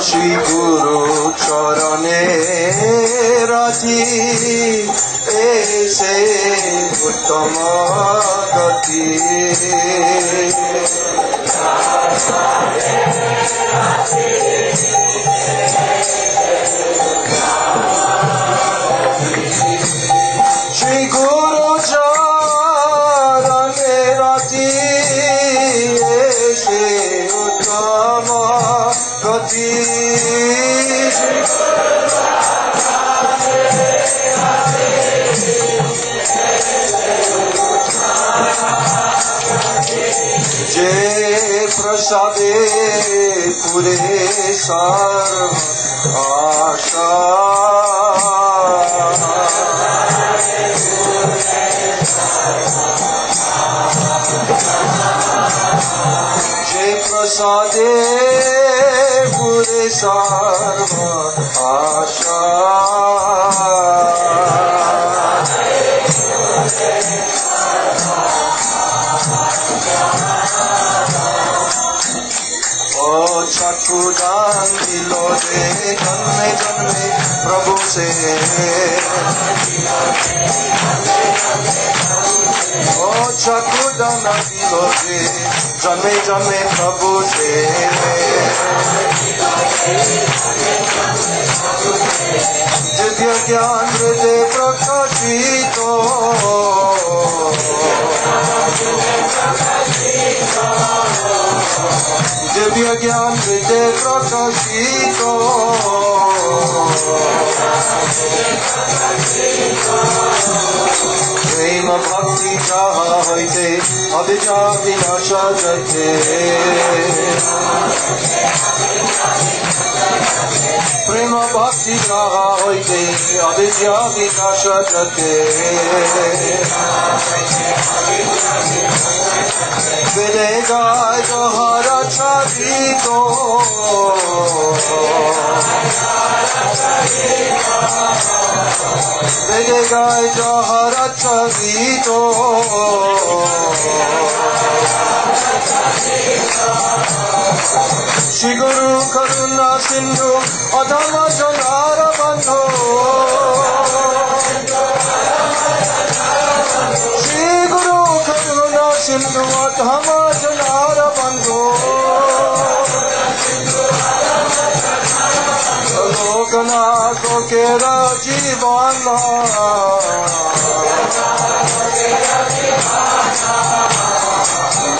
শ্রী গুরু চরণে রাজি এসে উত্তম গতি শ্রী গুরু চরণে রাজি এসে উত্তম গতি যে প্রসাদে পুরে সর্ব আশা যে প্রসাদে পুরে সর্ব আশা चक्षु दान दिलो दे जन्मे जन्मे प्रभु से ओ चक्षु दान दिलो दे जन्मे जन्मे प्रभु से दिव्य ज्ञान हृदय प्रकाशित दिव्य ज्ञान हृदय प्रकाशित प्रेम भक्ति जाहा होइते अविद्या विनाश जते प्रेम भक्ति जाहा होइते अविद्या विनाश जते वेदे गाय जोहरा छादितो वेदे गाय जोहरा छादितो श्री गुरु करुणा सिंधु अधम जनार बंधो श्री गुरु करुणा सिंधु अधम जनार बंधो लोकनाथ के जीवन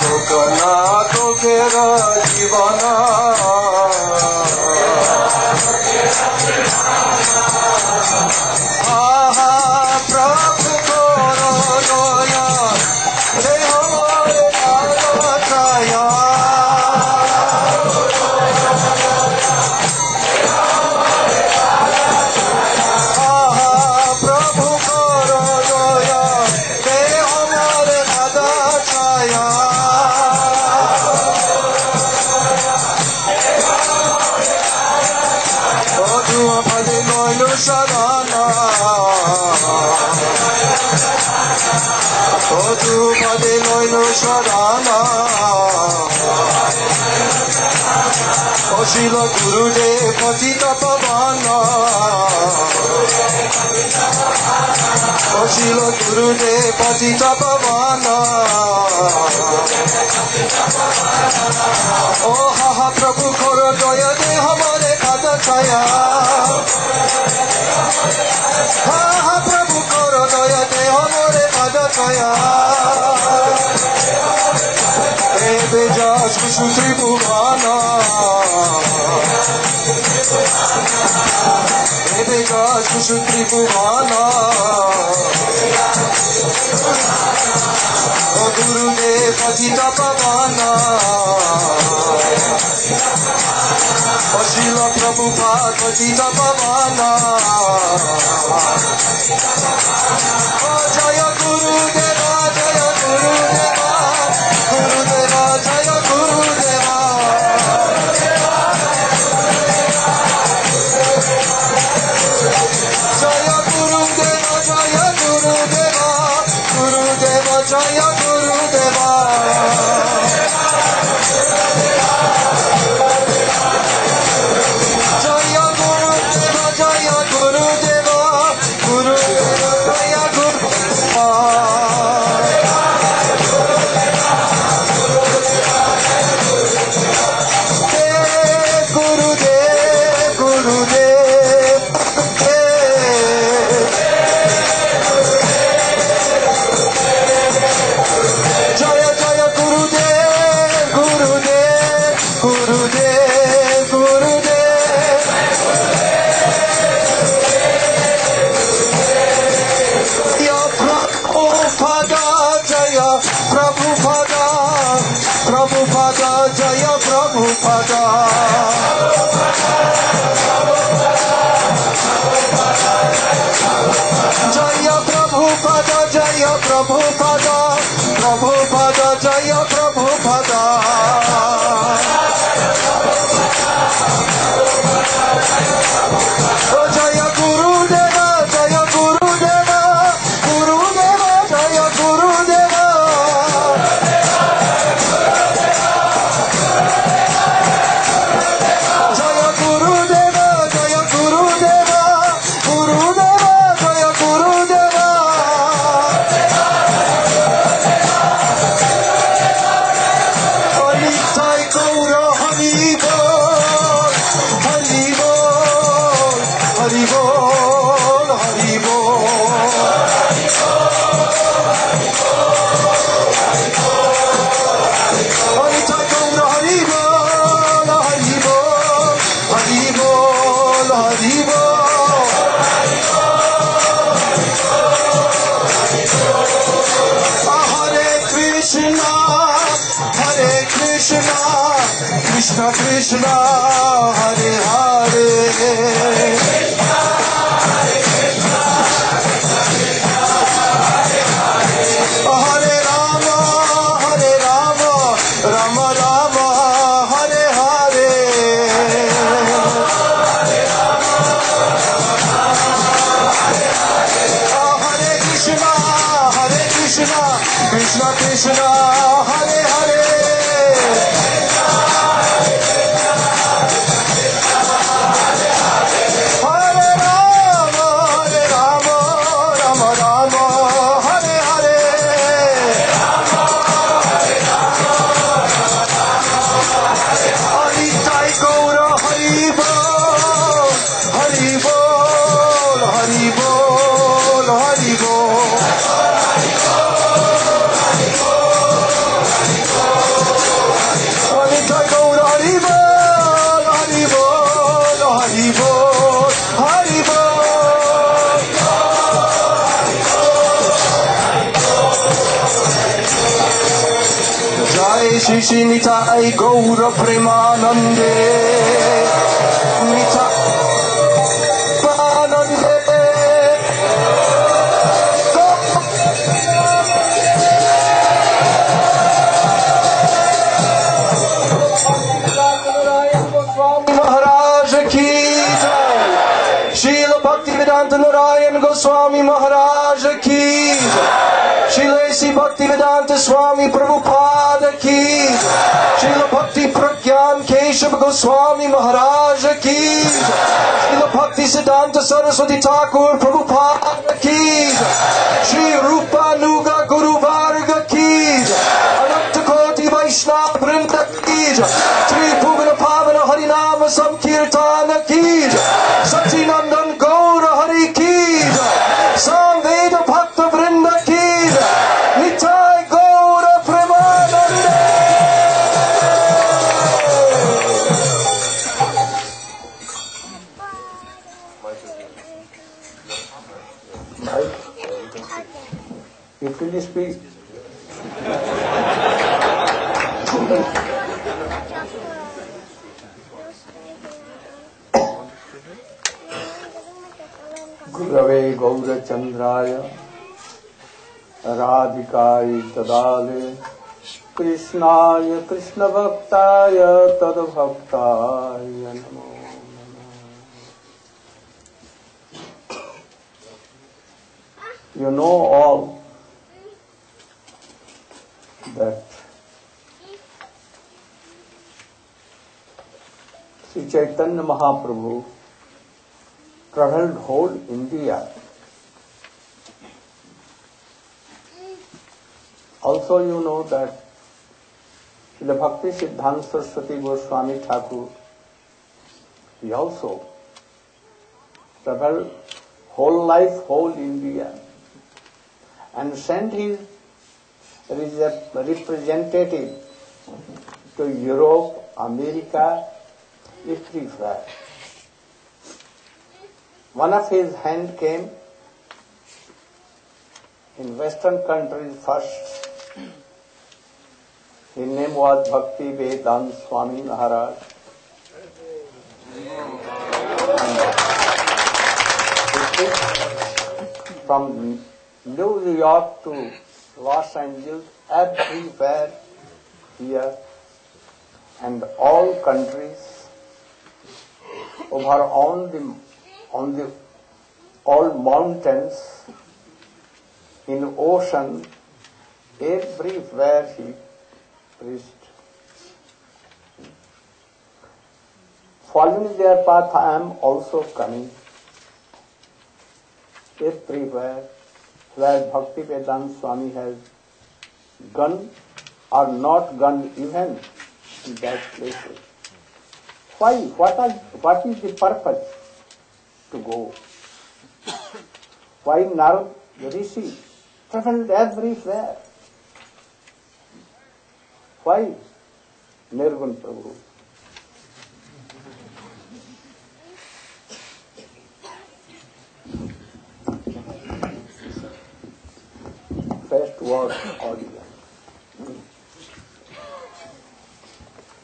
लोकनाथ के जीवन प्रभु को रोया हे हमारे छाया प्रभु को रोया हे हमारे दादा छाया पदे नैनु सदाना पदे नैनु सदाना श्रील गुरुदेव पतित पवन श्रील गुरुदेव पतित पवन ओ हा प्रभु करो दया दे हमारे दादा छाया हा प्रभु करो दया दे हमारे दादा छाया बेजाज कुशु त्रिभुवाना बेजाज कुशु त्रिभुवाना ओ गुरुदेव पतित पवना ओ श्रील प्रभुपाद पतित पवना ओ जय गुरुदेवा जय गुरुदेवा गुरुदेवा जय गुरुदेवा Jaya Gurudeva. Jaya Gurudeva, Jaya Gurudeva, Gurudeva, Jaya Gurudeva. Gurudev, Gurudev, Jaya Jaya Gurudev, Gurudev, Gurudev, Gurudev. Jaya Prabhupada, Jaya Prabhupada, Prabhupada, Jaya Prabhupada. Jaya Prabhupada, Jaya Prabhupada, Prabhupada, Jaya Prabhupada. Oh, Jaya Gurudeva, Jaya Gurudeva, Gurudeva, Jaya Gurudeva. Jaya Gurudeva, Jaya Gurudeva, Gurudeva, Jaya Gurudeva. Nitai Gaura Hari Bol, Hari Bol, Hari Bol, Hari Bol. Nitai Gaura Hari Bol, Hari Bol, Hari Bol, Hari Bol. Hare Krishna, Hare Krishna, Krishna Krishna, Hare Hare. Hare Rama, Hare Rama, Rama Rama, Hare Hare. Hare Krishna, Hare Krishna, Krishna Krishna, Hare Hare. Hare Rama, Hare Rama, Rama Rama, Hare Hare. Nitai Gaura Hari Bol, Hari Bol, Hari Bol, Hari Bol. Nitai Gaura Hari Bol, Hari Bol, Hari Bol, Hari Bol. Jai Shri Shri Nitai Gaura Premanande, Nitai Premanande. Swami Maharaj ki jai. Srila Bhaktivedanta Narayan Goswami Maharaj ki jai. Srila A.C. Bhaktivedanta Swami Prabhupada ki jai. Srila Bhakti Pragyan Keshav Goswami Maharaj ki jai. Srila Bhakti Siddhanta Saraswati Thakur Prabhupada ki jai. Shri Rupa Nuga Guru Varga ki jai. Ananta Koti Vaishnava Vrinda ki jai. Shri Bhuvana Pavana Harinama Samkirtana ki jai. Satinandan Gaura Hari ki jai. Samveda Bhakta Vrinda ki jai. Nitai Gaura Premanande. You freely speak. Gurave Gaurachandraya Radhikai Tadale Krishnaya Krishna Bhaktaya Tadbhaktaya Namo. You know all that Sri Chaitanya Mahaprabhu traveled whole India. Also you know that Srila Bhakti Siddhanta Saraswati Goswami Thakur, he also traveled whole life, whole India, and sent his representative to Europe, America, everywhere. One of his hand came in Western countries first. His name was Bhakti Vedanta Swami Maharaj. From New York to Los Angeles, everywhere here, and all countries, over on the all mountains, in ocean, everywhere he preached. Following their path, I am also coming. Everywhere where Bhakti Vedanta Swami has gone or not gone, even in that places. Why? What is the purpose to go? Why Narad Rishi traveled everywhere? Why Nirgun Prabhu? First word audience.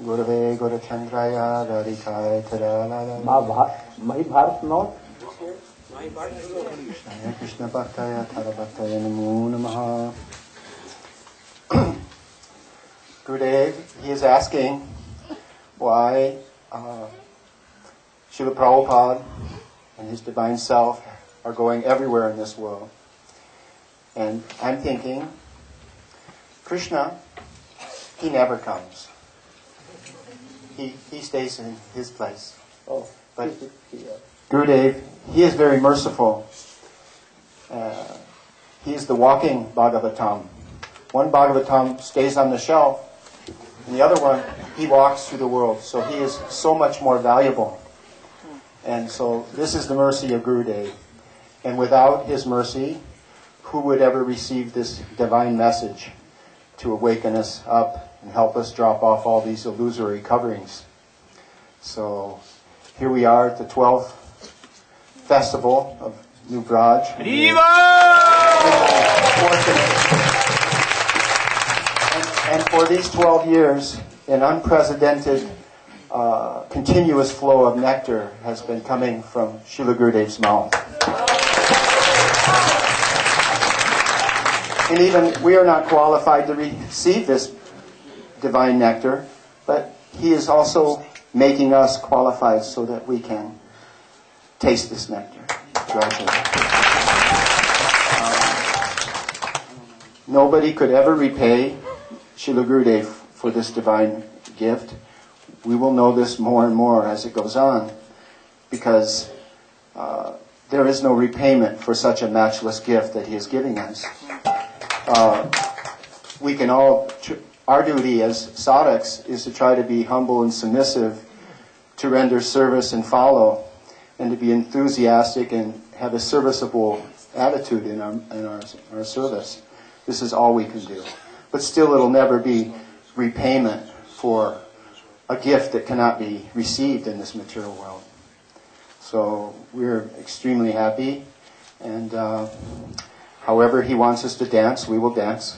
Gurave Gurachandraya Radhikaya Tadalala Mahabharata not? Krishna Bhaktaya Tarabhaktaya Namo Namaha. Gurudev, he is asking why Srila Prabhupada and his divine self are going everywhere in this world. And I'm thinking, Krishna, he never comes. He stays in his place. Oh, but Gurudev, he is very merciful. He is the walking Bhagavatam. One Bhagavatam stays on the shelf, and the other one, he walks through the world. So he is so much more valuable. And so this is the mercy of Gurudev. And without his mercy, who would ever receive this divine message to awaken us up and help us drop off all these illusory coverings? So here we are at the 12th festival of New Braj. And for these 12 years, an unprecedented continuous flow of nectar has been coming from Srila Gurudev's mouth. And even we are not qualified to receive this divine nectar, but he is also making us qualified so that we can taste this nectar gradually. Nobody could ever repay Srila Gurudev for this divine gift. We will know this more and more as it goes on, because there is no repayment for such a matchless gift that he is giving us. We can all, our duty as sadhaks is to try to be humble and submissive, to render service and follow, and to be enthusiastic and have a serviceable attitude in our service. This is all we can do. But still, it'll never be repayment for a gift that cannot be received in this material world. So we're extremely happy, and however he wants us to dance, we will dance.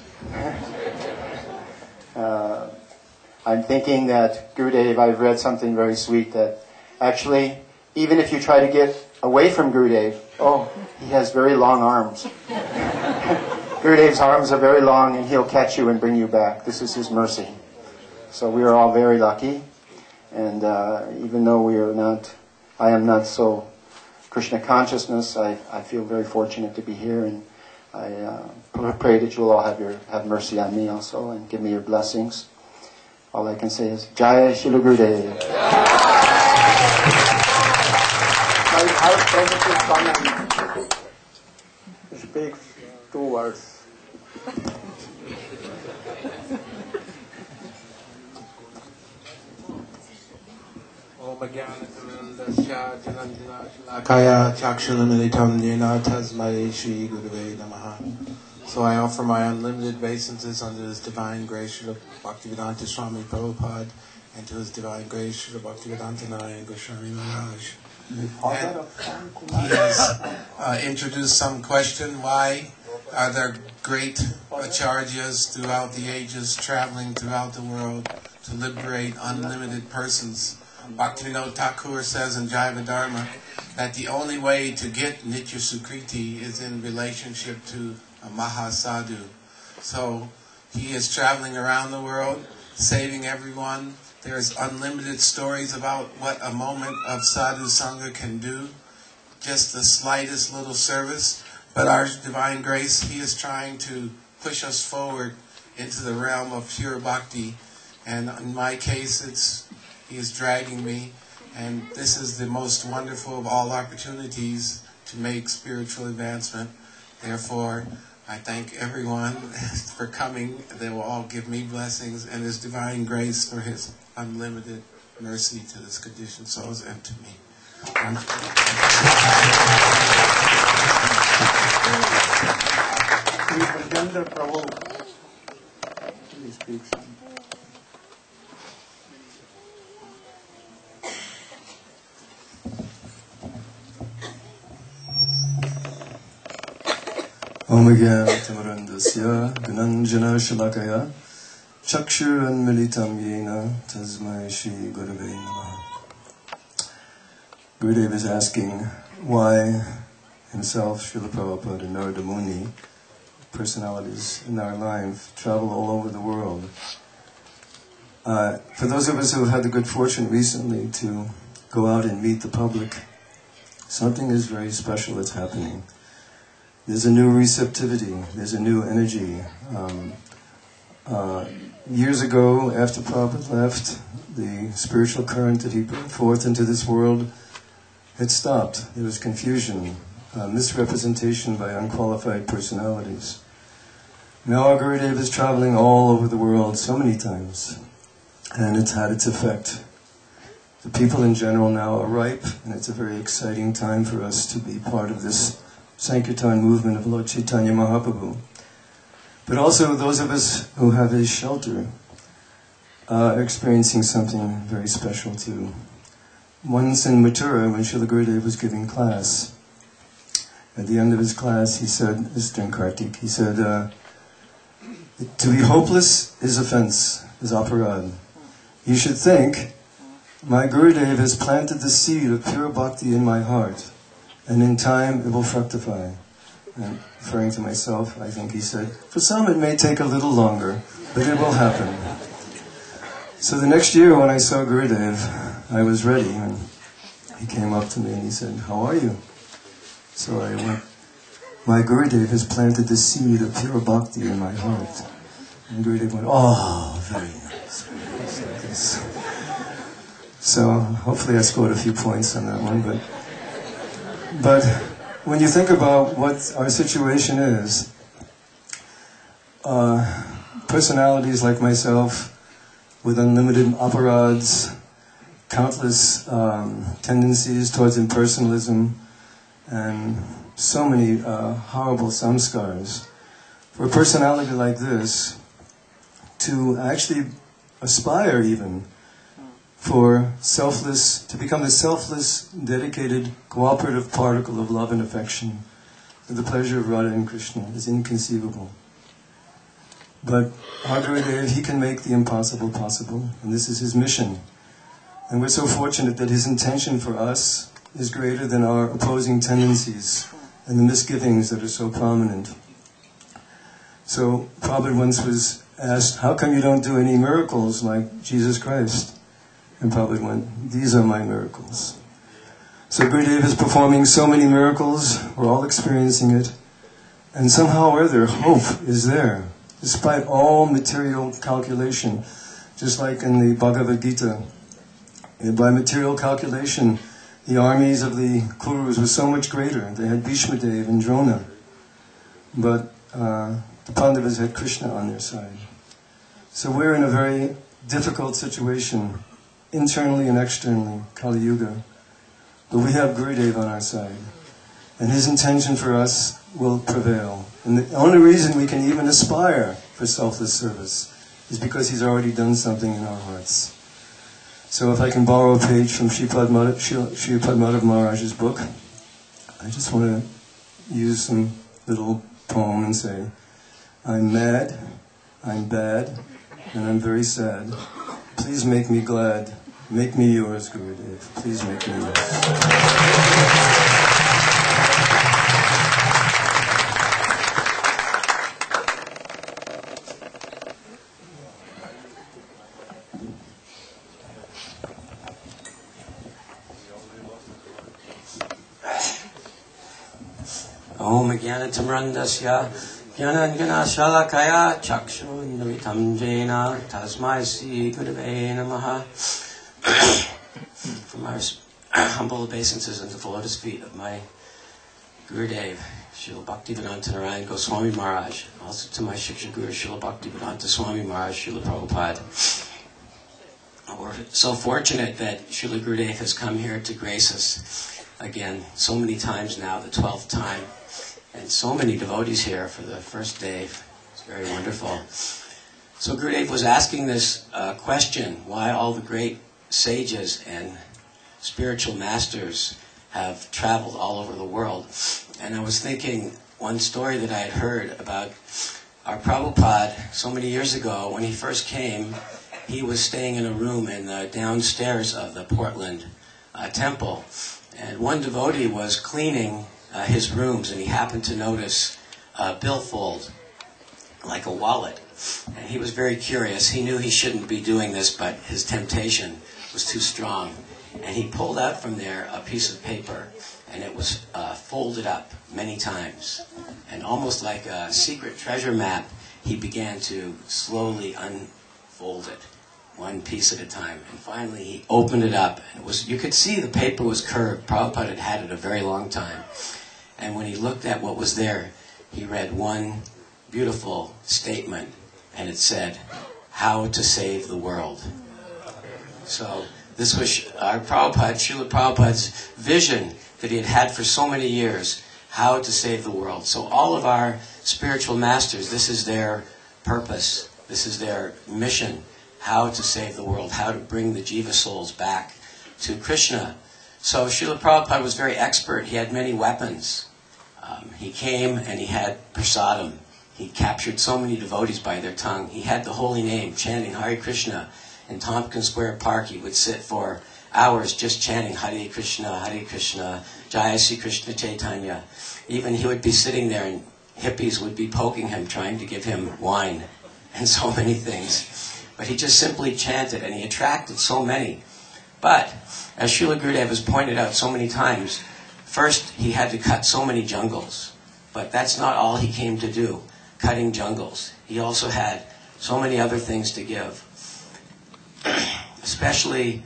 I'm thinking that, Gurudev, I've read something very sweet, that actually, even if you try to get away from Gurudev, he has very long arms. Gurudev's arms are very long, and he'll catch you and bring you back. This is his mercy. So we are all very lucky, and even though I am not so Krishna consciousness, I feel very fortunate to be here, and I pray that you will all have mercy on me also and give me your blessings. All I can say is, Jai Srila Gurudeva. My positive comment speaks 2 words. So I offer my unlimited obeisances unto His Divine Grace, Srila Bhaktivedanta Swami Prabhupada, and to His Divine Grace, Srila Bhaktivedanta Narayan Goswami Maharaj. And he has introduced some question, why are there great acharyas throughout the ages traveling throughout the world to liberate unlimited persons? Bhaktivinoda Thakur says in Jaiva Dharma that the only way to get Nitya Sukriti is in relationship to a Mahasadhu. So he is traveling around the world, saving everyone. There's unlimited stories about what a moment of Sadhu Sangha can do, just the slightest little service. But our Divine Grace, He is trying to push us forward into the realm of pure bhakti. And in my case, He is dragging me. And this is the most wonderful of all opportunities to make spiritual advancement. Therefore, I thank everyone for coming. They will all give me blessings and His Divine Grace for His unlimited mercy to this conditioned souls and to me. Gender Prabhu, please speak some. Omagyantamarandasya Gunanjana Shalakaya Chakshuranmilitam Yena Tasmai Shri Gurave Namaha. Gurudeva is asking why himself, Srila Prabhupada, and Narada Muni, personalities in our life, travel all over the world. For those of us who have had the good fortune recently to go out and meet the public, something is very special that's happening. There's a new receptivity, there's a new energy. Years ago, after Prabhupada left, the spiritual current that he brought forth into this world had stopped. There was confusion, misrepresentation by unqualified personalities. Now our Gurudeva is traveling all over the world so many times, and it's had its effect. The people in general now are ripe, and it's a very exciting time for us to be part of this Sankirtan movement of Lord Chaitanya Mahaprabhu. But also those of us who have His shelter are experiencing something very special too. Once in Mathura, when Srila Gurudeva was giving class, at the end of his class he said, this during Kartik, he said, to be hopeless is offense, is aparad. You should think, my Gurudeva has planted the seed of pure bhakti in my heart, and in time it will fructify. And referring to myself, I think he said, for some it may take a little longer, but it will happen. So the next year when I saw Gurudev, I was ready, and he came up to me and he said, how are you? So I went, my Gurudev has planted the seed of pure bhakti in my heart. And Gurudev went, oh, very nice, very nice, like this. So hopefully I scored a few points on that one, but when you think about what our situation is, personalities like myself with unlimited aparads, countless tendencies towards impersonalism, and so many horrible samskars. For a personality like this to actually aspire even for selfless, to become a selfless, dedicated, cooperative particle of love and affection for the pleasure of Radha and Krishna is inconceivable. But our Gurudev, he can make the impossible possible, and this is his mission. And we're so fortunate that his intention for us is greater than our opposing tendencies and the misgivings that are so prominent. So Prabhupada once was asked, how come you don't do any miracles like Jesus Christ? And Prabhupada went, these are my miracles. So Gurudeva is performing so many miracles, we're all experiencing it, And somehow or other, hope is there, despite all material calculation. Just like in the Bhagavad Gita, by material calculation, the armies of the Kurus were so much greater. They had Bhishmadev and Drona. But the Pandavas had Krishna on their side. So we're in a very difficult situation, internally and externally, Kali Yuga. But we have Gurudeva on our side. And his intention for us will prevail. And the only reason we can even aspire for selfless service is because he's already done something in our hearts. So if I can borrow a page from Srila Madhav Maharaj's book, I just want to use some little poem and say, I'm mad, I'm bad, and I'm very sad. Please make me glad. Make me yours, Gurudev. Please make me yours. Om Jnanatamrandasya Jnanangana Shalakaya Chakshundavitam Jena Tasmai Sri Gurave Namaha. From our humble obeisances into the lotus feet of my Gurudev, Srila Bhaktivedanta Narayan Goswami Maharaj, also to my Shiksha Guru, Srila Bhaktivedanta Swami Maharaj, Srila Prabhupada. We're so fortunate that Srila Gurudev has come here to grace us again so many times now, the 12th time. And so many devotees here for the first day. It's very wonderful. So Gurudev was asking this question, why all the great sages and spiritual masters have traveled all over the world. And I was thinking one story that I had heard about our Prabhupada so many years ago. When he first came, he was staying in a room in the downstairs of the Portland temple. And one devotee was cleaning his rooms, and he happened to notice a billfold, like a wallet. And he was very curious. He knew he shouldn't be doing this, but his temptation was too strong. And he pulled out from there a piece of paper, and it was folded up many times. And almost like a secret treasure map, he began to slowly unfold it, one piece at a time. And finally he opened it up, and you could see the paper was curved. Prabhupada had had it a very long time. And when he looked at what was there, he read one beautiful statement, and it said, "How to save the world." So this was our Prabhupada, Srila Prabhupada's vision that he had had for so many years, how to save the world. So all of our spiritual masters, this is their purpose, this is their mission, how to save the world, how to bring the jiva souls back to Krishna. So Srila Prabhupada was very expert. He had many weapons. He came and he had prasadam. He captured so many devotees by their tongue. He had the holy name, chanting Hare Krishna. In Tompkins Square Park, he would sit for hours just chanting Hare Krishna, Jaya Sri Krishna Chaitanya. Even he would be sitting there and hippies would be poking him, trying to give him wine and so many things. But he just simply chanted, and he attracted so many. But, as Srila Gurudeva has pointed out so many times, first he had to cut so many jungles. But that's not all he came to do, cutting jungles. He also had so many other things to give. Especially,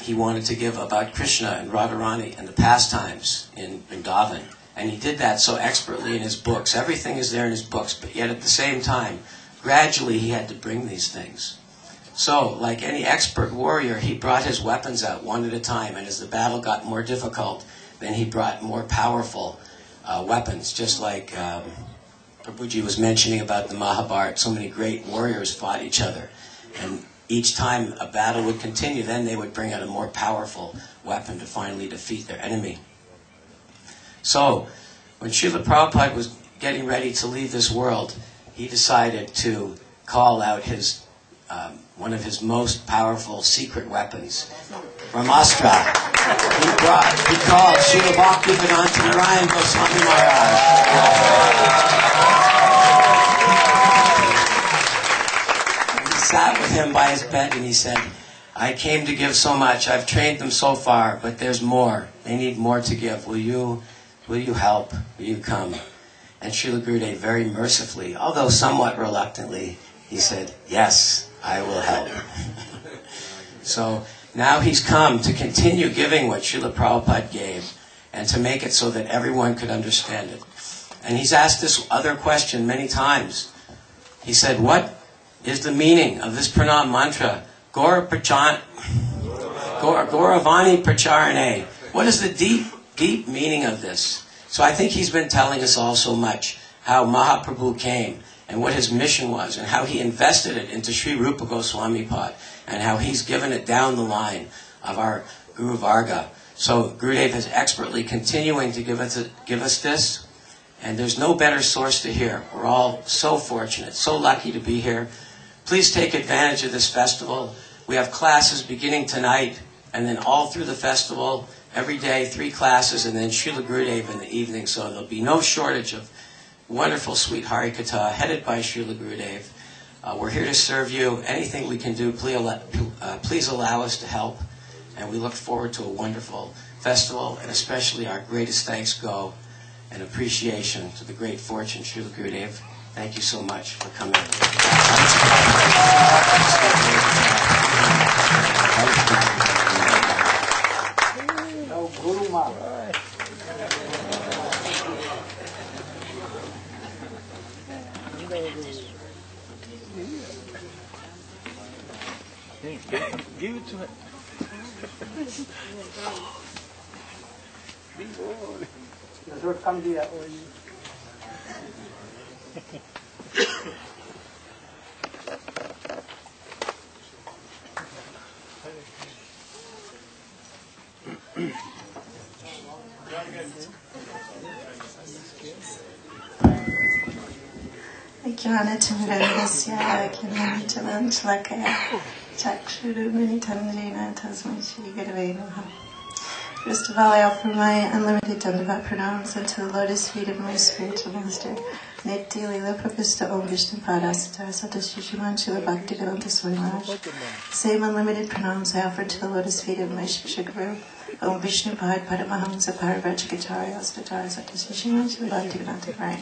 he wanted to give about Krishna and Radharani and the pastimes in Vrindavan. And he did that so expertly in his books. Everything is there in his books, but yet at the same time, gradually he had to bring these things. So, like any expert warrior, he brought his weapons out one at a time, and as the battle got more difficult, then he brought more powerful weapons, just like Prabhuji was mentioning about the Mahabharata. So many great warriors fought each other, and each time a battle would continue, then they would bring out a more powerful weapon to finally defeat their enemy. So, when Srila Prabhupada was getting ready to leave this world, he decided to call out his one of his most powerful secret weapons, Brahmastra. He called Srila Bhaktivedanta Narayan Goswami Maharaj. He sat with him by his bed and he said, "I came to give so much. I've trained them so far, but there's more. They need more to give. Will you help? Will you come?" And Srila Gurudev very mercifully, although somewhat reluctantly, he said, yes, I will help. So now he's come to continue giving what Srila Prabhupada gave and to make it so that everyone could understand it. And he's asked this other question many times. He said, what is the meaning of this pranam mantra? Gauravani Pracharane. What is the deep meaning of this? So I think he's been telling us all so much how Mahaprabhu came and what his mission was and how he invested it into Sri Rupa Goswami Pad and how he's given it down the line of our Guru Varga. So Gurudev is expertly continuing to give us this, and there's no better source to hear. We're all so fortunate, so lucky to be here. Please take advantage of this festival. We have classes beginning tonight, and then all through the festival, every day, 3 classes, and then Srila Gurudev in the evening. So there'll be no shortage of wonderful, sweet Harikatha headed by Srila Gurudev. We're here to serve you. Anything we can do, please allow us to help. And we look forward to a wonderful festival, and especially our greatest thanks go and appreciation to the great fortune, Srila Gurudev. Thank you so much for coming. Now, Guru Maharaj. Give it to him. You should come here. Jnanatimurandasya Kinamitalantlakaya Chakshurumanitanrina Tasmai Shri Gurave Namaha. First of all, I offer my unlimited Dandavat pranams unto the lotus feet of my spiritual master, Nitya Lila Prapista Om Vishnu Padasata Satashishiman Shila Bhakti Vedanta Swami Maharaj. Same unlimited pranams I offer to the lotus feet of my Shiksha Guru, Om Vishnu Pad Padamahamsa Paravrajagacharya Astatara Satashishiman Shila Bhakti Vedanta Maharaj.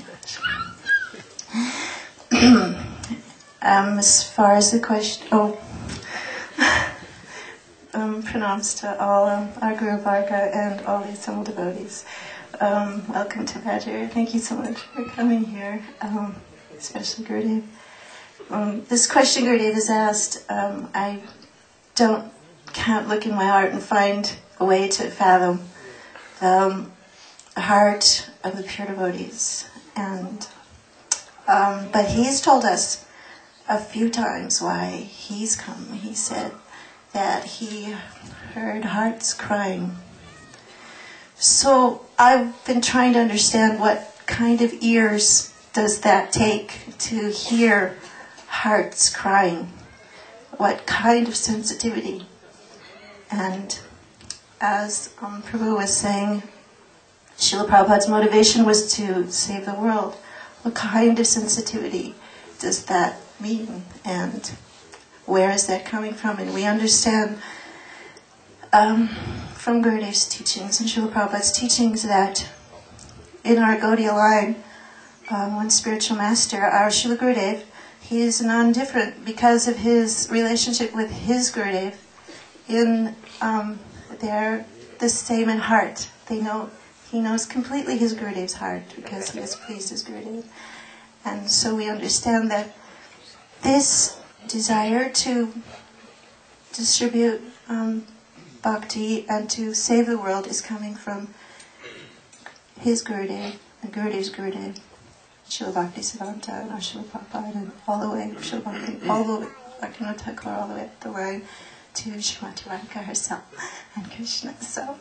As far as the question, pronouns to all our Guru Varga and all the assembled devotees. Welcome to Badger. Thank you so much for coming here, especially Gurudev. This question Gurudev has asked, I can't look in my heart and find a way to fathom the heart of the pure devotees. And but he's told us a few times why he's come. He said that he heard hearts crying. So I've been trying to understand what kind of ears does that take to hear hearts crying? What kind of sensitivity? And as Prabhu was saying, Srila Prabhupada's motivation was to save the world. What kind of sensitivity does that mean? And where is that coming from? And we understand from Gurudev's teachings and Srila Prabhupada's teachings that in our Gaudiya line, one spiritual master, our Srila Gurudev, he is non-different because of his relationship with his Gurudev. They're the same in heart. He knows completely his Gurudev's heart because he has pleased his Gurudev. And so we understand that this desire to distribute bhakti and to save the world is coming from his Gurudev and Gurudev's Gurudev, Srila Bhaktisiddhanta and Srila Prabhupada, and all the way, Srila Bhakti, all the way, Bhaktivinoda Thakur, all the way up the line to Srimati Radhika herself and Krishna. So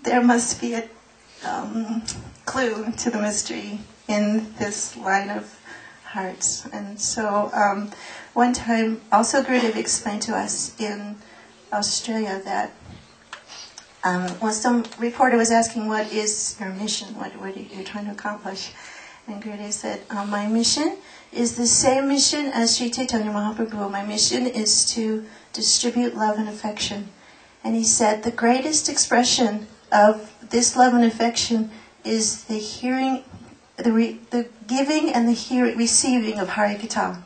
there must be a clue to the mystery in this line of hearts. And so one time, also Gurudev explained to us in Australia that some reporter was asking, what is your mission? What are you trying to accomplish? And Gurudev said, my mission is the same mission as Sri Chaitanya Mahaprabhu. My mission is to distribute love and affection. And he said, the greatest expression of this love and affection is the hearing the giving and the receiving of Harikatha.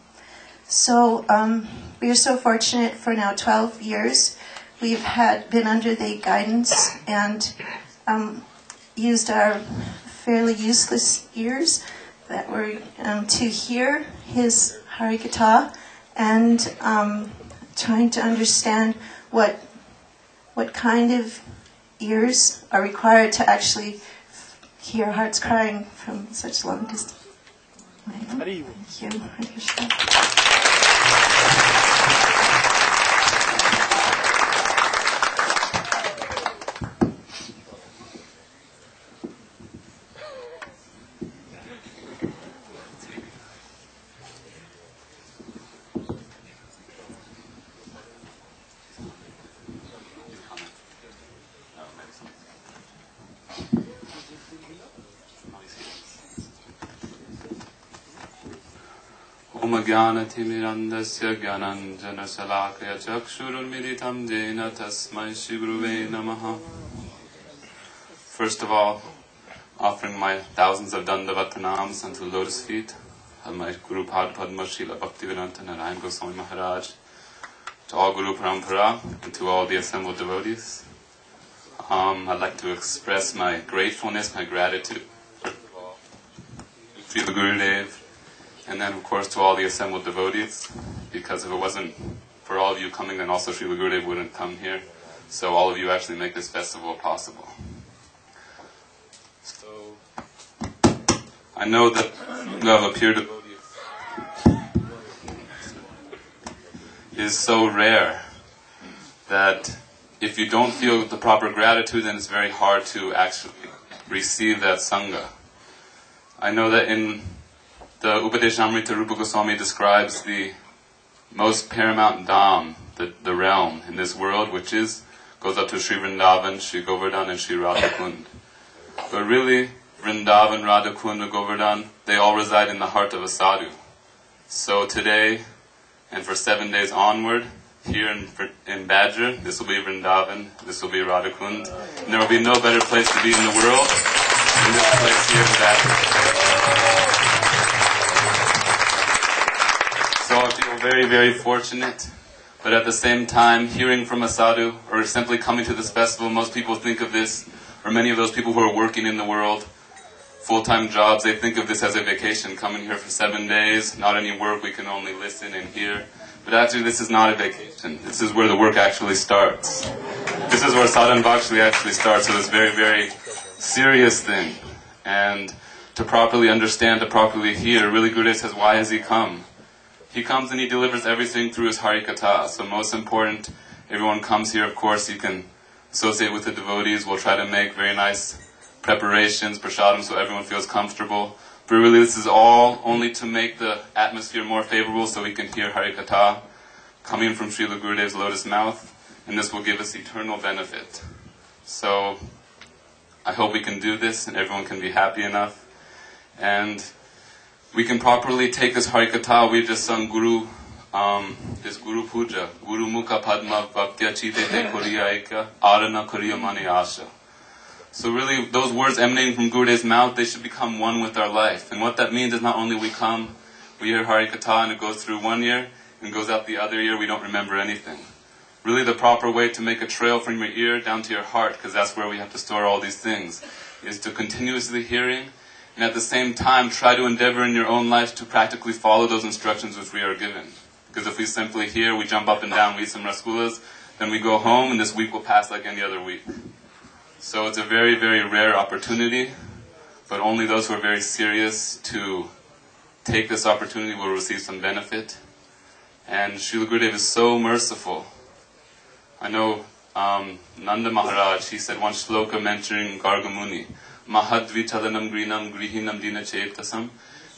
So we are so fortunate for now 12 years. We've been under the guidance and used our fairly useless ears that were to hear his Harikatha and trying to understand what kind of ears are required to actually hear hearts crying from such long distance. Thank you. Hare Krishna. Jnanatimirandasya Gyananjana Salakaya Chakshurunmilitam Jena Tasmai Shri Guruve Namaha. First of all, offering my thousands of Dandavat pranams unto the lotus feet of my Guru Padma Srila Bhaktivedanta Narayan Goswami Maharaj, to all Guru Parampara, and to all the assembled devotees. I'd like to express my gratefulness, my gratitude, first of all, to Srila Gurudeva, and then, of course, to all the assembled devotees, because if it wasn't for all of you coming, then also Srila Gurudeva wouldn't come here. So all of you actually make this festival possible. So, I know that you have appeared devotee is so rare that if you don't feel the proper gratitude, then it's very hard to actually receive that Sangha. I know that in the Upadeshamrita Rupa Goswami describes the most paramount dham, the realm in this world, which goes up to Sri Vrindavan, Sri Govardhan, and Sri Radhakund. But really, Vrindavan, Radhakund, and Govardhan, they all reside in the heart of a sadhu. So today, and for 7 days onward, here in Badger, this will be Vrindavan, this will be Radhakund, and there will be no better place to be in the world than this place here in Badger. So I feel very, very fortunate, but at the same time, hearing from a sadhu, or simply coming to this festival, most people think of this, or many of those people who are working in the world, full-time jobs, they think of this as a vacation, coming here for 7 days, not any work, we can only listen and hear. But actually this is not a vacation, this is where the work actually starts. This is where sadhan bhakti actually starts, so it's a very, very serious thing. And to properly understand, to properly hear, really Gurudeva says, why has he come? He comes and he delivers everything through his Harikatha. So most important, everyone comes here, of course, you can associate with the devotees. We'll try to make very nice preparations, prasadam, so everyone feels comfortable. But really this is all only to make the atmosphere more favorable so we can hear Harikatha coming from Srila Gurudeva's lotus mouth, and this will give us eternal benefit. So I hope we can do this and everyone can be happy enough. And we can properly take this Harikatha. We've just sung this Guru Puja. Guru Mukha Padma Bhaktya Chitete Koriya Eka Arana Koriya Mani Asha. So really, those words emanating from Gurudeva's mouth, they should become one with our life. And what that means is not only we come, we hear Harikatha and it goes through 1 year, and goes out the other year, we don't remember anything. Really the proper way to make a trail from your ear down to your heart, because that's where we have to store all these things, is to continuously hearing, and at the same time try to endeavor in your own life to practically follow those instructions which we are given. Because if we simply hear, we jump up and down, we eat some rasgullas, then we go home and this week will pass like any other week. So it's a very, very rare opportunity, but only those who are very serious to take this opportunity will receive some benefit. And Srila Gurudeva is so merciful. I know Nanda Maharaj, he said one shloka mentioning Gargamuni, Mahadvichalanam Grinam Grihinam Dina Chetasam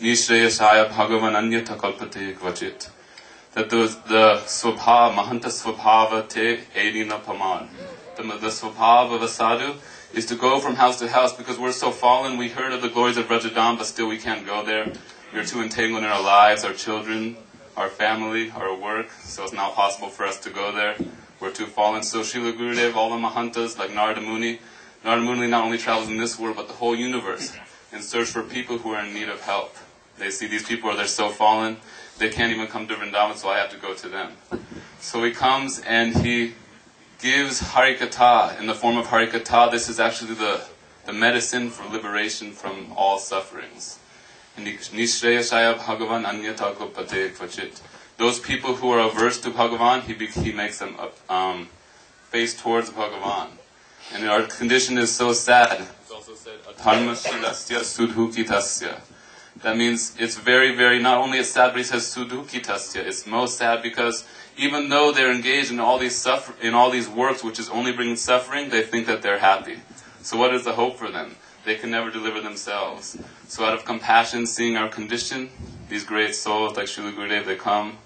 Nishreyasaya Bhagavan Anyata Kalpate Kvachit. That the Swabhava, Mahanta Swabhava Te Edina Paman. The Swabhava of a sadhu is to go from house to house, because we're so fallen. We heard of the glories of Rajadam, but still we can't go there. We're too entangled in our lives, our children, our family, our work, so it's not possible for us to go there. We're too fallen. So Srila Gurudeva, all the Mahantas like Narada Muni not only travels in this world, but the whole universe. in search for people who are in need of help. They see these people, they're so fallen, they can't even come to Vrindavan, so I have to go to them. So he comes and he gives Harikatha in the form of Harikatha. This is actually the medicine for liberation from all sufferings. Nishreyashaya Bhagavan Anyata Gopate Kvachit. Those people who are averse to Bhagavan, he makes them face towards Bhagavan. And our condition is so sad. It's also said, Adharmashilasya Sudhukitasya. That means it's very, very, not only it's sad, but he says Sudhukitasya. It's most sad because even though they're engaged in all these works which is only bringing suffering, they think that they're happy. So what is the hope for them? They can never deliver themselves. So out of compassion, seeing our condition, these great souls like Srila Gurudeva, they come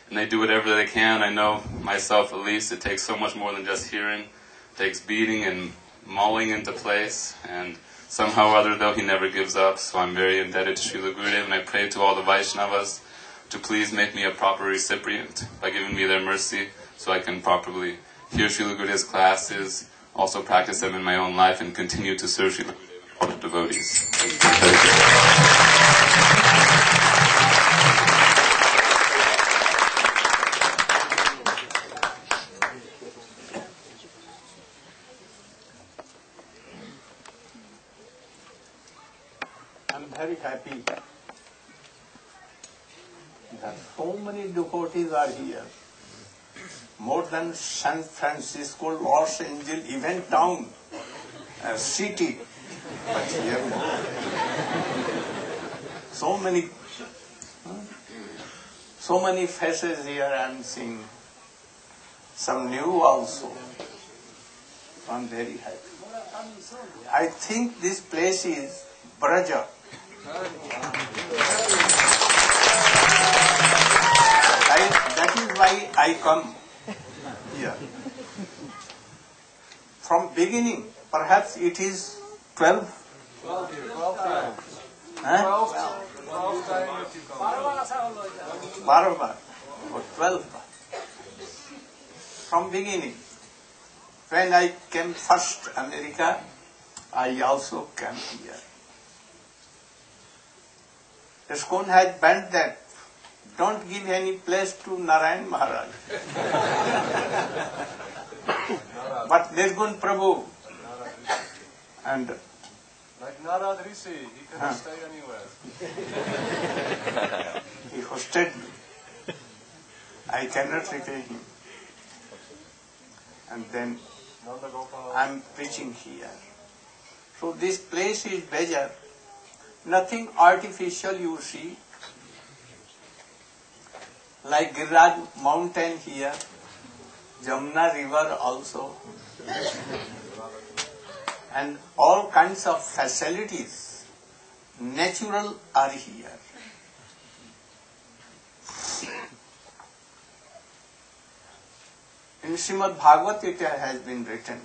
and they do whatever they can. I know myself at least, it takes so much more than just hearing. It takes beating and mauling into place, and somehow or other, though, he never gives up. So I'm very indebted to Srila Gurudeva, and I pray to all the Vaishnavas to please make me a proper recipient by giving me their mercy so I can properly hear Srila Gurudeva's classes, also practice them in my own life, and continue to serve Srila Gurudeva and all the devotees. I'm very happy that so many devotees are here. More than San Francisco, Los Angeles, even town, city. But here, so many faces here I'm seeing. Some new also. I'm very happy. I think this place is Braja. That is why I come here. From beginning, perhaps it is 12. 12 From beginning. When I came first America, I also came here. ISKCON has banned that. Don't give any place to Narayan Maharaj. But Nirgun Prabhu and like Narad Rishi, he cannot stay anywhere. He hosted me. I cannot repay him. And then I'm preaching here. So this place is Bejar. Nothing artificial you see. Like Giriraj mountain here, Jamuna river also, and all kinds of facilities, natural are here. In Srimad Bhagavat it has been written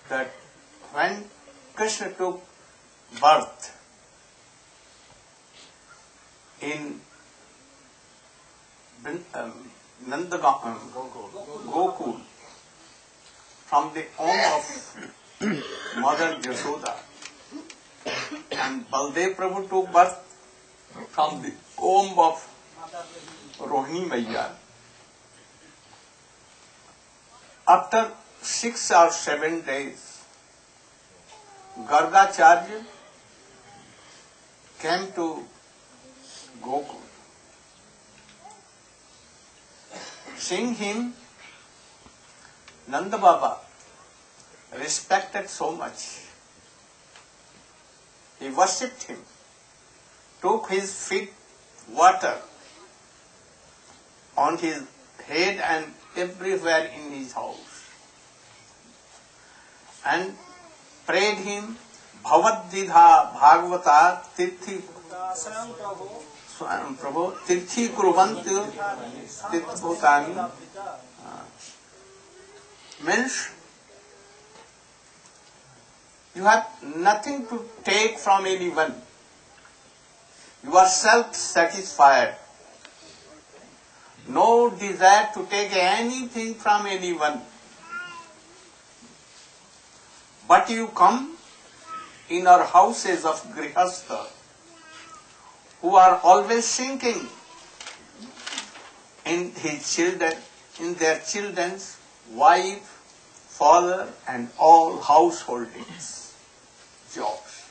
that when Krishna took birth in Gokul, from the womb of Mother Yashoda, and Baldev Prabhu took birth from the womb of Rohini Maiya. After 6 or 7 days, Gargacharya came to Gokul. Seeing him, Nanda Baba respected so much. He worshipped him, took his feet water on his head and everywhere in his house, and prayed him, Bhavadvidha Bhagavata Tirthi Swam Prabhu Tirthi Kuruvantu Tirthbhutani. Means you have nothing to take from anyone. You are self-satisfied. No desire to take anything from anyone. But you come in our houses of grihastha, who are always thinking in his children, in their children's wife, father, and all householdings, jobs.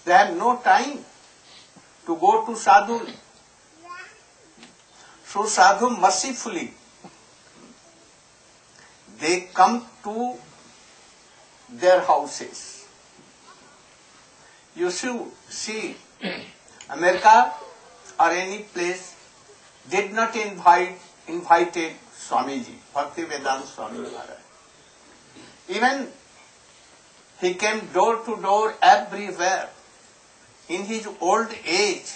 They have no time to go to sadhu. So sadhu mercifully, they come to their houses. You should see, America or any place did not invited Swamiji, Bhaktivedanta Swami Maharaj. Even he came door to door everywhere. In his old age,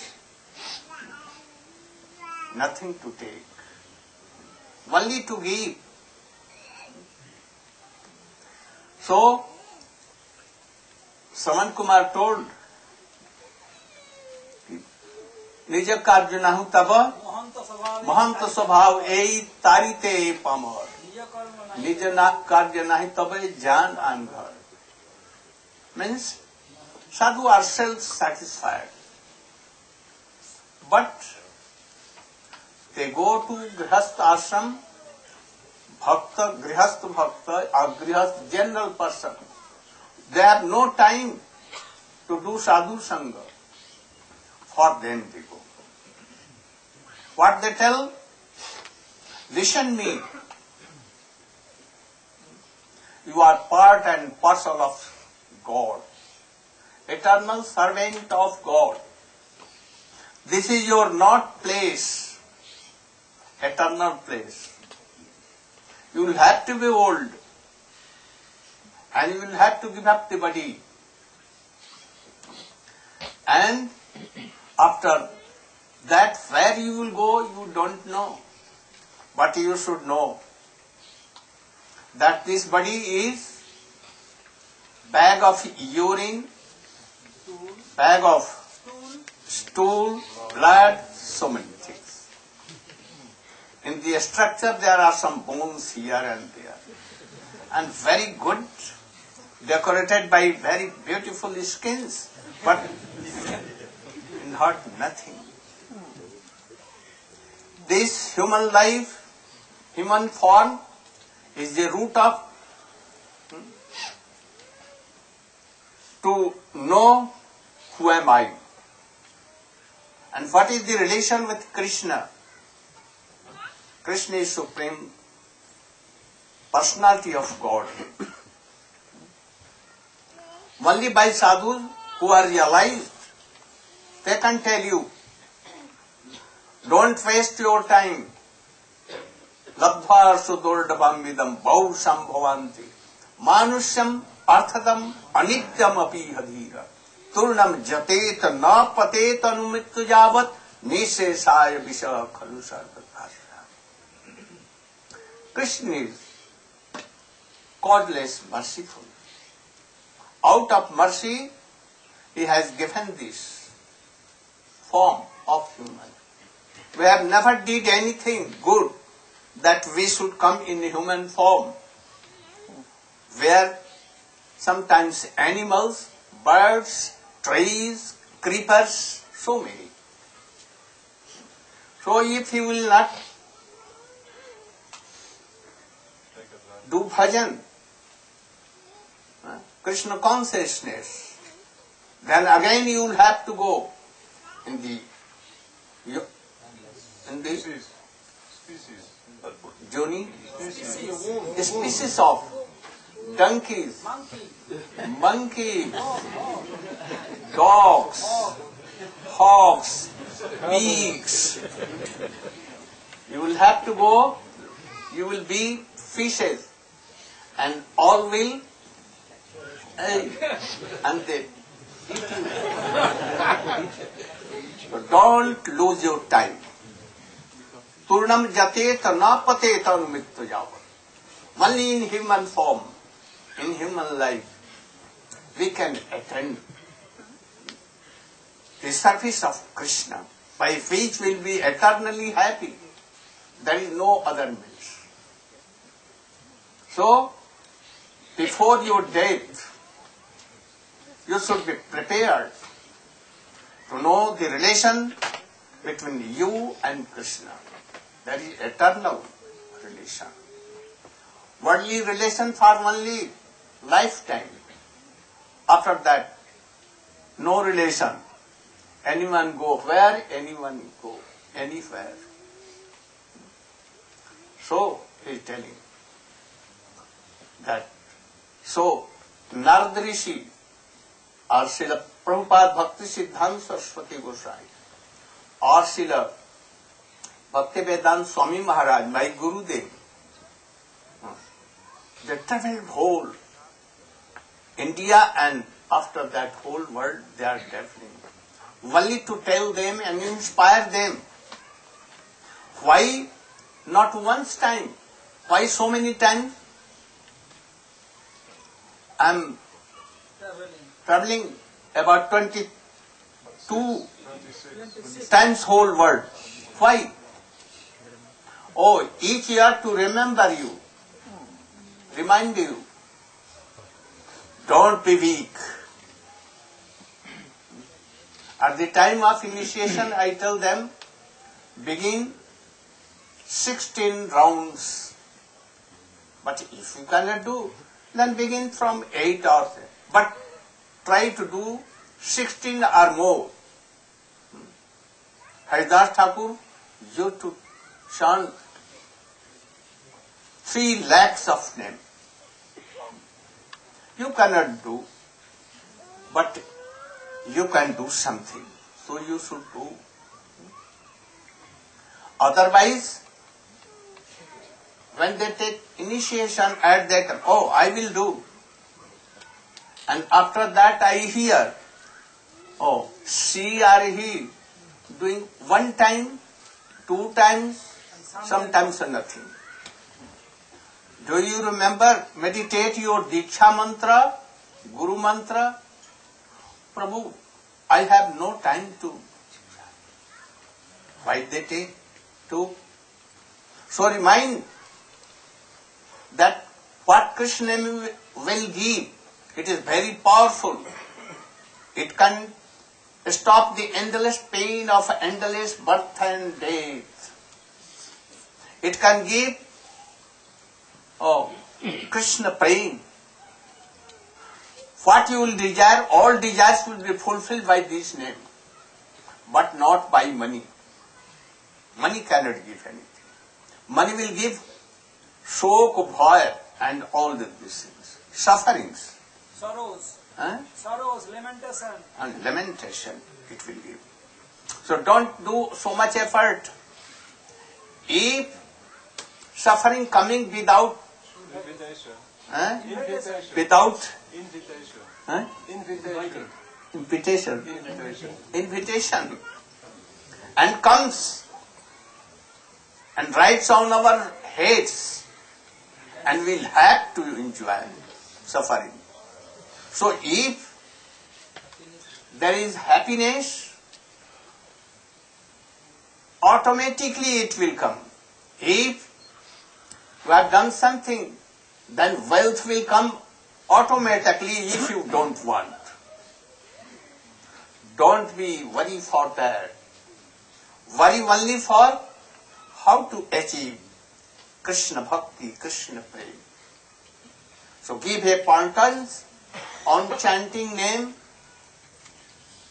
nothing to take, only to give. So, Saman Kumar told, निज कार्य नाहु तब महंत स्वभाव एई तारिते ए Palmer निज कार्य नाहि तब जान आन घर. Means sadhu are self-satisfied, but they go to grihastha ashram, bhakta, grihastha bhakta, or grihastha general person. They have no time to do sadhu sangha. For them they go. What they tell? Listen me. You are part and parcel of God, eternal servant of God. This is your not place, eternal place. You will have to be old, and you will have to give up the body. And after that, where you will go, you don't know. But you should know that this body is bag of urine, bag of stool, blood, so many things. In the structure there are some bones here and there, and very good, decorated by very beautiful skins, but in heart nothing. This human life, human form, is the root of to know who am I, and what is the relation with Krishna. Krishna is supreme personality of God. Only by sadhus who are realized, they can tell you, don't waste your time. Labdhva sudurdabam vidam bau sambhavanti manusyam arthadam anityam api hadhira turnam jatet na patet anumittu javat nisesaya visha khalu sarvadhasya. Krishna is causeless, merciful. Out of mercy, he has given this form of human. We have never did anything good that we should come in human form, where sometimes animals, birds, trees, creepers, so many. So if he will not do bhajan, Krishna consciousness, then again you will have to go in the journey, species of donkeys, monkeys, dogs, hogs, pigs. You will have to go, you will be fishes, and all will and they eat you. So don't lose your time. Turnam jatet na patet anumittu javat. Only in human form, in human life, we can attend the service of Krishna, by which we will be eternally happy. There is no other means. So, before your death, You should be prepared to know the relation between you and Krishna. That is eternal relation. Worldly relation for only lifetime. After that, no relation. Anyone go where, anyone go anywhere. So, he is telling that. So, Narad Rishi or Srila Prabhupada Bhakti Siddhanta Saraswati Goswami or Srila Bhaktivedanta Swami Maharaj, my Gurudev, they traveled whole India and after that whole world they are traveling. Only to tell them and inspire them. Why not once time? Why so many times? I am traveling about 22 times whole world. Why? Oh, each year to remember you, remind you. Don't be weak. At the time of initiation, I tell them, begin 16 rounds. But if you cannot do, then begin from 8 or 10. But try to do 16 or more. Haridas Thakur used to chant 3 lakhs of names. You cannot do, but you can do something. So you should do. Otherwise, when they take initiation at that time, oh, I will do. And after that I hear, oh, she or he doing 1 time, 2 times, sometimes nothing. Do you remember, meditate your Diksha mantra, Guru mantra? Prabhu, I have no time to. Why they take to? So remind that what Krishna will give, it is very powerful. It can stop the endless pain of endless birth and death. It can give Krishna praying. What you will desire, all desires will be fulfilled by this name, but not by money. Money cannot give anything. Money will give shok, bhaya, and all these things. Sufferings. Sorrows. Sorrows, lamentation. And lamentation it will give. So don't do so much effort. If suffering coming without Invitation. Without Invitation. Invitation. And comes and writes on our heads, and we'll have to enjoy suffering. So if there is happiness, automatically it will come. If you have done something, then wealth will come automatically if you don't want. Don't be worried for that. Worry only for how to achieve Krishna Bhakti, Krishna Prema. So give importance on chanting name,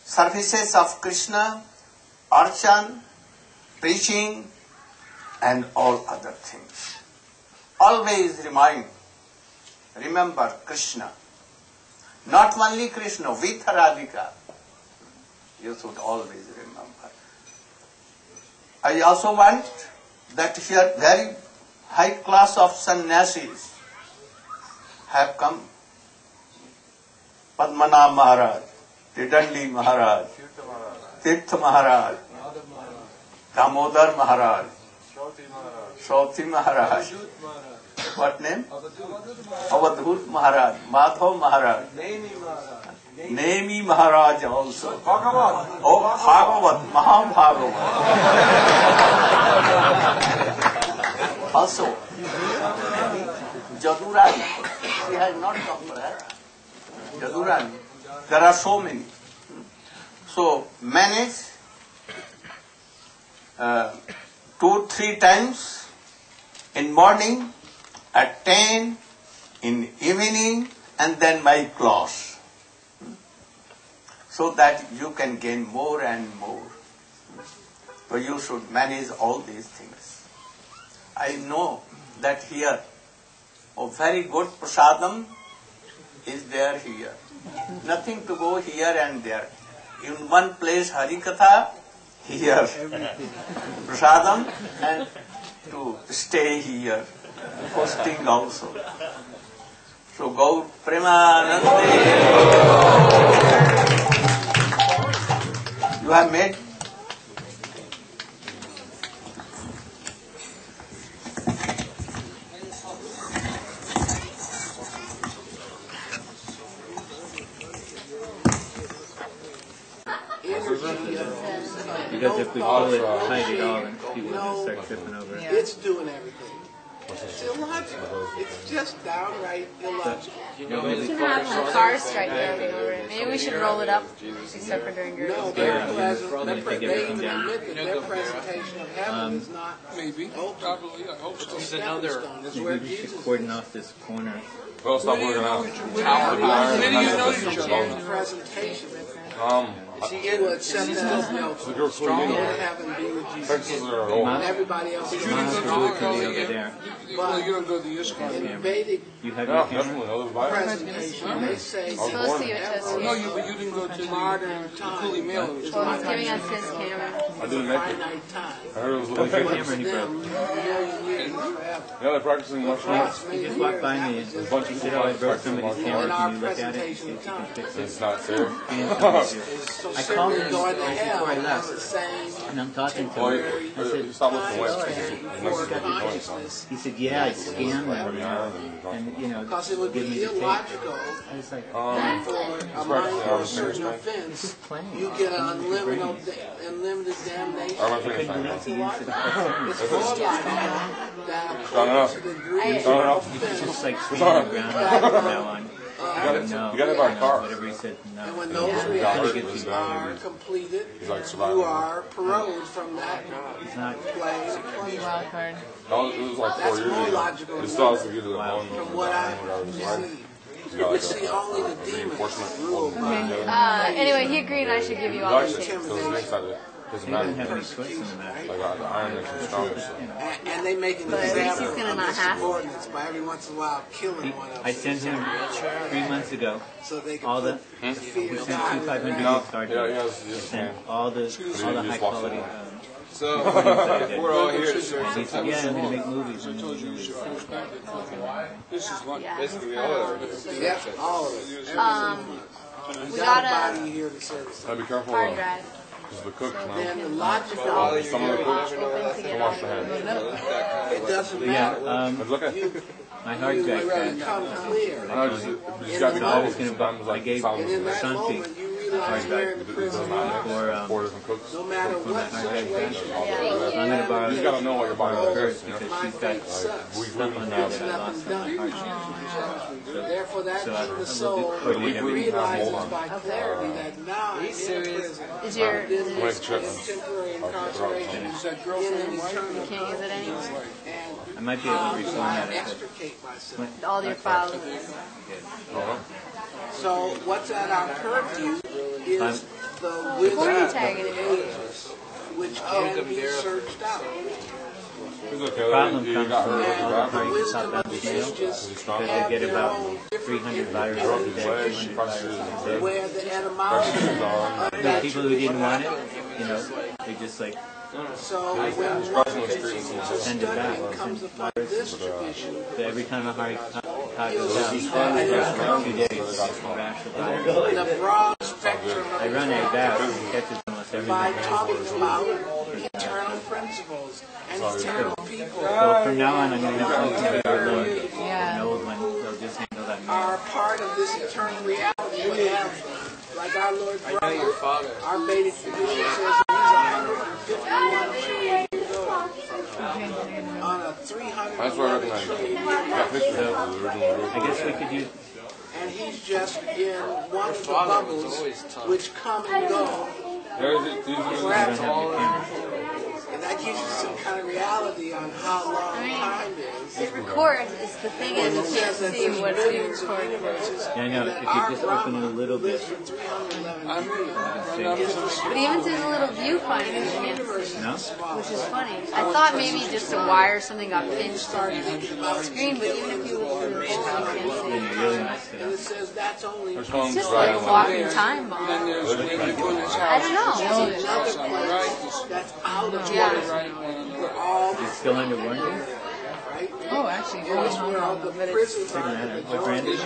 services of Krishna, archan, preaching, and all other things. Always remember Krishna. Not only Krishna, with Radhika. You should always remember. I also want that here very high class of sannyasis have come. Padmanabh Maharaj, Tidandi Maharaj, Tirtha Maharaj, Damodar Maharaj, Shauti Maharaj. What name? Avadhut Maharaj, Madhav Maharaj, Nemi Maharaj also. Oh, Bhagavat, Mahabhagavat. Also, Jadurani, she has not come for her. Jadurani, There are so many. So manage 2-3 times in morning, at 10, in evening, and then my class, so that you can gain more and more. So you should manage all these things. I know that here, a very good prasadam is there here. Nothing to go here and there. In one place Harikatha, here prasadam, and to stay here, hosting also. So Gaur Premanande. You have made because if we pull it tight at all, then people will start tripping over it. It's doing everything. It's illogical. It's just downright illogical. We shouldn't have the cars start driving over it. Maybe we should roll it up, except for during Guru. No, they even admit that their presentation of heaven is not Probably, I hope so. It's another. It's where Maybe we should Jesus cordon off this corner. Well, stop working out. the presentation. She would accept that as no strong to heaven be with Jesus. And everybody else is Well, you don't go to the ISKCON. in Vedic You have your camera? presentation, they say It's supposed to give it to us No, here. but you didn't go to the modern time Kuli Mail. is Well, like he's giving us his camera. I didn't make it. finite time. I heard it was Where's your looking camera he broke? Million years forever. Yeah, they're practicing martial arts. He just walked by me and he said, oh, I broke somebody's camera. Can you look at it and see if you can fix it? It's not fair. So I called him going to hell before I on left, the same and I'm talking to Well, him. I said, stop looking away. time It's for next to be doing something. consciousness. he said, yeah, I scanned them, and you know, Because it would give me be the tape. illogical I was like, for a mindful certain offense, you get an unlimited damnation. I'm not I couldn't thinking believe it. He said, "That's It's more logical that Strong enough. to the degree of Strong enough. It's offense, just like standing on the ground from now on. No, You gotta buy a car. whatever he said, no. and when those Yeah. realities are completed, He's like surviving. you are paroled from that It's not. plane. Wild card. It was like 4 That's years more ago. logical It than still has to get to the Wow. bone. from what I see. We see only the demons rule by Anyway, he agreed I should give you all these tapes. So the next side of it doesn't He didn't matter. have any choice in the matter. Like the iron makes you stronger. So. and they make an But at least example he's gonna of not the have to. subordinates by every once in a while killing one of them. I sent him 3 months ago so they can all the. put the fear We of sent God two in 500 their No, gift cards. yeah, yes, And all the high quality. So, we're all here to serve. And he said, yeah, I'm going to make movies. I told you you should finish back there. This is lunch. Yeah. Basically, all of it. Yeah, all of it. We Got got a a body here to service. I'd be careful hard though. drive. Because the cooks now. Then the logical, Some of the cooks Open to get wash their on. hands. it doesn't Yeah, matter. But look at my hard drive crashed. Become clear. I know, just gotta be So I was close. going Sometimes to, I like gave And in that Shanti moment, you realize you're in the prison for, 4 different cooks. no matter what situation. so I'm going to borrow You just gotta know what you're buying hers first. You know? because she's got stuff on there that I lost on my hard drive. Therefore, that So I in the will soul coordinate everything. realizes by clarity that now I'm in a prison. Is your Where's the trip? In temporary incarceration. Is that In girlfriend an wife? eternal. you can't use it anymore? And I might be able to how do reformat I it, but extricate myself? All your files. So what's at our purview is the Before wisdom you of tag the it. ages, which can be searched out. It's okay. problem You comes got from her. all the The parties wisdom top of down the the mail ages because have they get their about own different 300 viruses a day, 200 viruses a day. where the etymology of The that people who didn't want it, you know, they just like so when one send it back. study comes upon this tradition, So every time a hard copy goes out, for 2 days, a rash of viruses. the broad spectrum I of run a bat that catches almost by everything. talking about eternal principles and eternal people So from now on, I'm going to have something very low. Yeah. An old one, they'll just handle that mail. are part of this eternal reality. We have, like our Lord Brahma, our Vedic tradition says he's 151 trillion years old. On a 300 That's what I recognize. trillion year Got pictures of the original I guess we could use and he's just in one of the bubbles which come and go. And that gives you some kind of reality on how long time is. It records. The thing is, you can't see what's being recorded. Yeah, I know. If you just open it a little bit. But even through the little viewfinder, you can't see. No? Which is funny. I thought maybe just a wire or something got pinched on the screen, but even if you look through the hole, you can't see. You really messed it And up. it says that's only It's just like a walking time bomb. I don't know. another place that's out of Yeah. where all It's still under warranty? Oh, actually, where all the prisons Doesn't are. matter. What brand is it?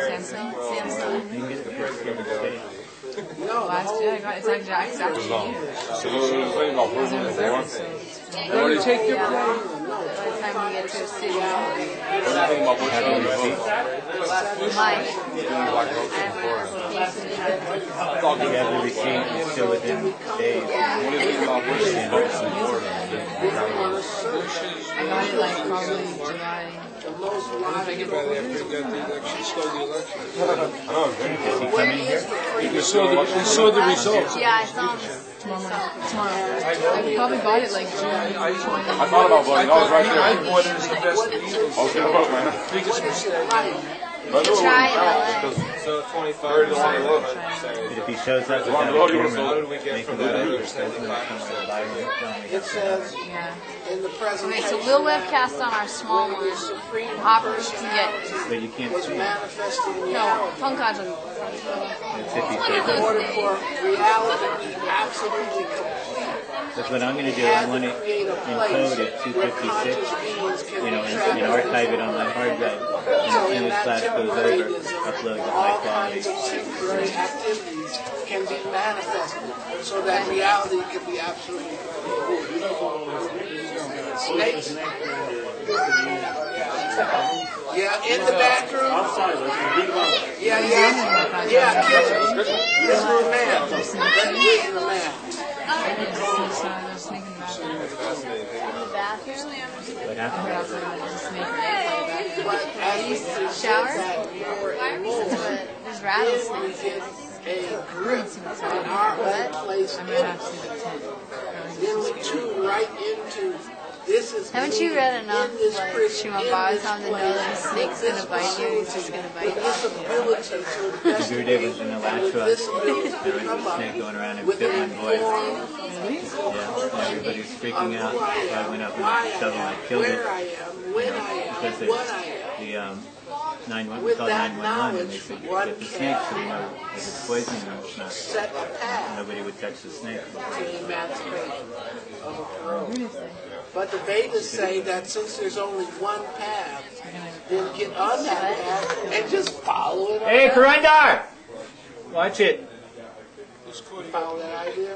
Samsung. You can get the first one in the States. Last year I got it's actually used. Go to take your By the time we get to a city, Have you received? Mike. You have the receipt, it's still within days. I got it like probably July. Think about it after he got the election, stole the election. Is he coming here? You saw the results. Yeah, I saw him tomorrow. I probably bought it like June 20. I thought about voting. I bought it as the best of evils. Biggest mistake. You should try it, LA. So 25. But if he shows up without a camera, make him It says Yeah. in the presentation Okay, so we'll webcast on our small one. Hoppers can get but you can't was see it. manifested in no phone cards. It's if he shows in up. order for reality to be absolutely complete. That's what I'm going to do. I want to encode it 256, and archive it on my hard drive. And as soon as class goes over, upload the high All quality. kinds of temporary activities can be manifested so that reality can be absolutely complete. Snakes? Yeah, in the back room. Yeah, killers. This is the man. This is the man. What happened? Shower? There's rattlesnakes. A grip in our own place in right into this is Haven't you read enough in this like prison, Shumabhas in on the know that a snake's gonna bite you? He's just gonna bite you. this ability to Gurudeva was in a last truck. this ability There to was come a up snake going around and with bit an one boy. informed Yeah, and everybody was freaking out. So I went up and why I shoveled am, and killed it. where I am, when I am, Because what I am. the 911, we With called that 911 and they said, knowledge, get the snake so we know if it's poisoning or it's not. Set a path Nobody would touch the snake. to the emancipation of a world. But the Vedas say that since there's only one path, then get on that path and just follow it. Hey, Purandar! Watch it. Follow that idea.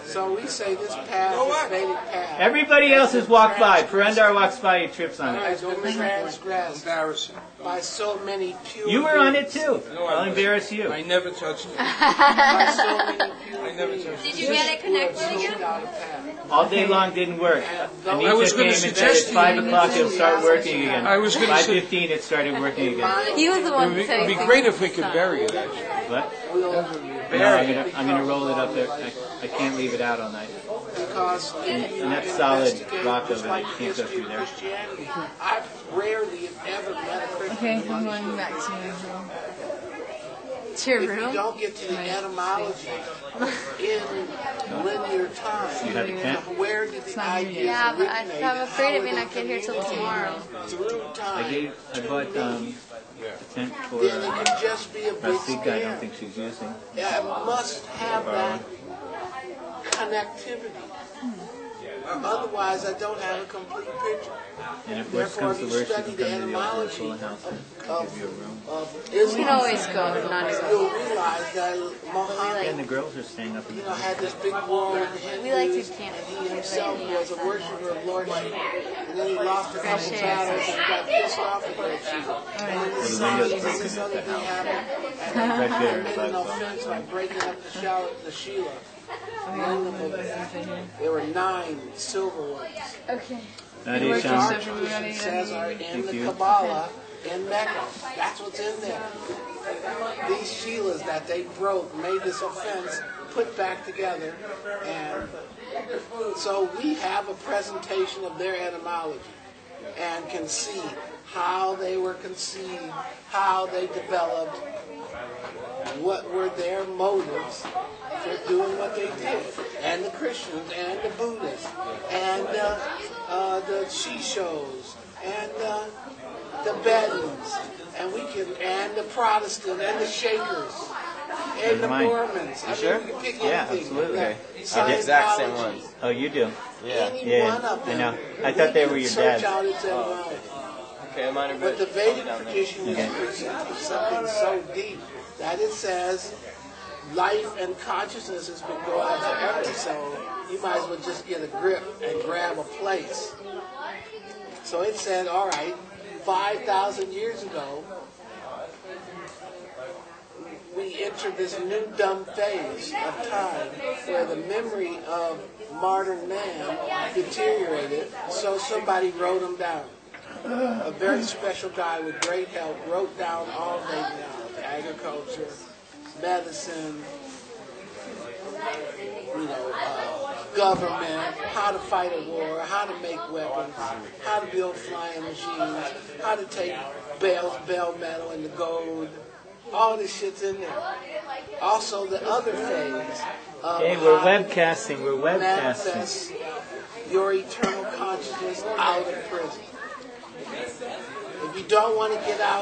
So we say this path is Vedic path. Everybody else has walked by. Purandar walks by, he trips on it. Has been transgressed Embarrassing. by so many pure. You were on it too. No, I'll embarrass you. I never touched it. By so many pure. I never touched Did you get it connected again? All day long didn't work. I Anita was came gonna and said suggest at 5 to you- o'clock it'll start working again. I was gonna say- 5:15 it started working again. He was the It one would who be, said it'd be he great thinks if we it's could not. bury it, actually. What? Will No, I'm gonna roll it up there. I can't leave it out all night. because And that's solid rock over there. You can't go through there. Christianity, I've rarely if ever met a Christian. Okay, I'm going back to my room. To your If you room? don't get to the etymology in linear time, You have a tent? where did the idea Yeah, but originate? I'm afraid it may not get here till tomorrow. Through time, I bought a tent for then it can just be a big Rasika. I don't scam. think she's using. Yeah, it must have that connectivity. Otherwise, I don't have a complete picture. And if worse Therefore, comes to if you worse, you study can the come to the old etymology Fuller house and of, give you a room. of We Islam, can always go, not you'll realize that Muhammad, And the girls are staying up in the had this big war with the We like to Hindus, camp. and he himself was a worshiper of Lord Shiva. And then he lost a couple Fresh air. battles and got pissed off at Lord Shiva. And then he the decided windows this is broken other at the thing house. happened. Fresh And air he is made an like offense by breaking up the Sheila. There were 9 silver ones. Okay. It says are in the Kabbalah in Mecca. That's what's in there. These Shilas that they broke, made this offense, put back together, and so we have a presentation of their etymology and can see how they were conceived, how they developed, what were their motives for doing what they did, and the Christians and the Buddhists and the Shishos and the Tibetans and the Protestants and the Shakers and the Mormons. I mean, we can pick anything. Absolutely. The The exact same ones. Oh, you do? Any one of them. I know. I thought they were your dad's. Search out its etymology. Okay, mine are But the Vedic tradition is presenting something so deep that it says life and consciousness has been going forever, so you might as well just get a grip and grab a place. So it said, all right, 5,000 years ago, we entered this new dumb phase of time where the memory of modern man deteriorated, so somebody wrote them down. A very special guy with great help wrote down all they know: agriculture, medicine, government, how to fight a war, how to make weapons, how to build flying machines, how to take bell metal and the gold. All this shit's in there. Also, the other phase of Hey, we're webcasting. We're webcasting. manifest your eternal consciousness out of prison. If you don't want to get out,